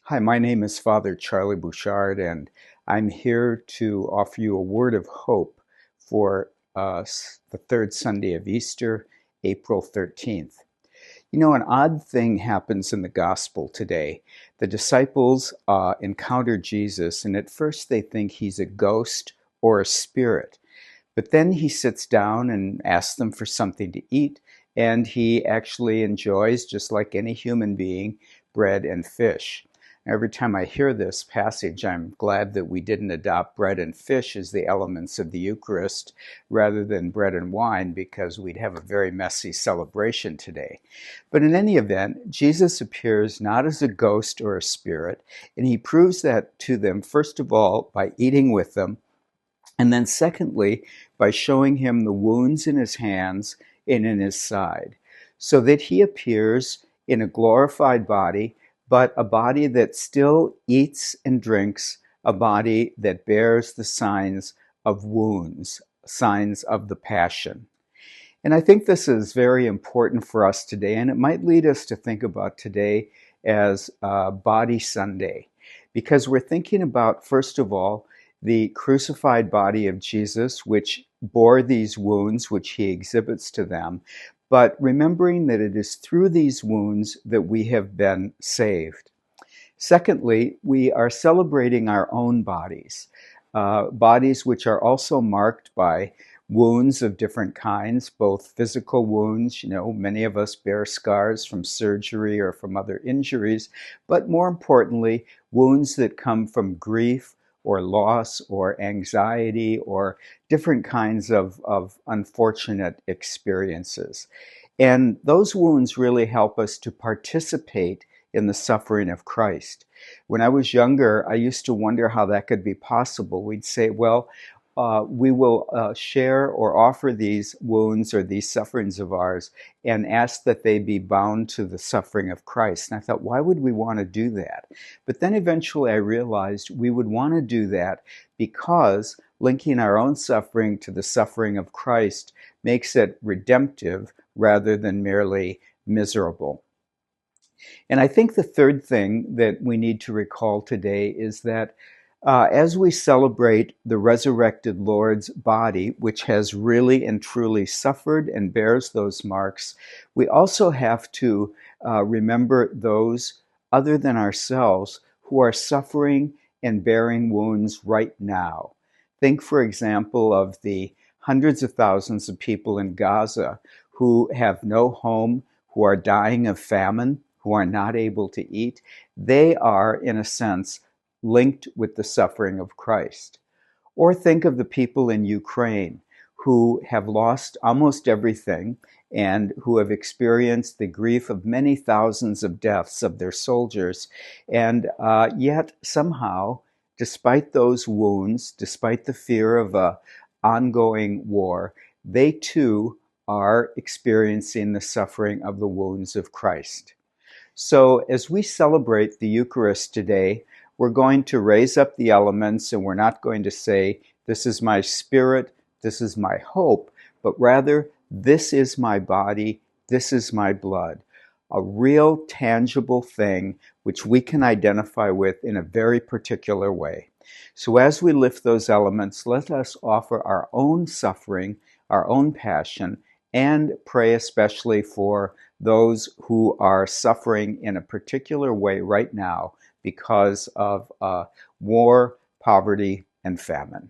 Hi, my name is Father Charlie Bouchard, and I'm here to offer you a word of hope for the third Sunday of Easter, April 13th. You know, an odd thing happens in the gospel today. The disciples encounter Jesus, and at first they think he's a ghost or a spirit. But then he sits down and asks them for something to eat, and he actually enjoys, just like any human being, bread and fish. Every time I hear this passage, I'm glad that we didn't adopt bread and fish as the elements of the Eucharist rather than bread and wine, because we'd have a very messy celebration today. But in any event, Jesus appears not as a ghost or a spirit, and he proves that to them, first of all, by eating with them, and then secondly, by showing him the wounds in his hands and in his side, so that he appears in a glorified body, but a body that still eats and drinks, a body that bears the signs of wounds, signs of the passion. And I think this is very important for us today, and it might lead us to think about today as Body Sunday, because we're thinking about, first of all, the crucified body of Jesus, which bore these wounds, which he exhibits to them, but remembering that it is through these wounds that we have been saved. Secondly, we are celebrating our own bodies, bodies which are also marked by wounds of different kinds, both physical wounds, many of us bear scars from surgery or from other injuries, but more importantly, wounds that come from grief or loss or anxiety or different kinds of unfortunate experiences. And those wounds really help us to participate in the suffering of Christ. When I was younger, I used to wonder how that could be possible. We'd say, well, we will share or offer these wounds or these sufferings of ours and ask that they be bound to the suffering of Christ. And I thought, why would we want to do that? But then eventually I realized we would want to do that because linking our own suffering to the suffering of Christ makes it redemptive rather than merely miserable. And I think the third thing that we need to recall today is that as we celebrate the resurrected Lord's body, which has really and truly suffered and bears those marks, we also have to remember those other than ourselves who are suffering and bearing wounds right now. Think, for example, of the hundreds of thousands of people in Gaza who have no home, who are dying of famine, who are not able to eat. They are, in a sense, linked with the suffering of Christ. Or think of the people in Ukraine who have lost almost everything and who have experienced the grief of many thousands of deaths of their soldiers. And yet somehow, despite those wounds, despite the fear of an ongoing war, they too are experiencing the suffering of the wounds of Christ. So as we celebrate the Eucharist today, we're going to raise up the elements, and we're not going to say, this is my spirit, this is my hope, but rather, this is my body, this is my blood. A real tangible thing which we can identify with in a very particular way. So as we lift those elements, let us offer our own suffering, our own passion, and pray especially for those who are suffering in a particular way right now because of war, poverty, and famine.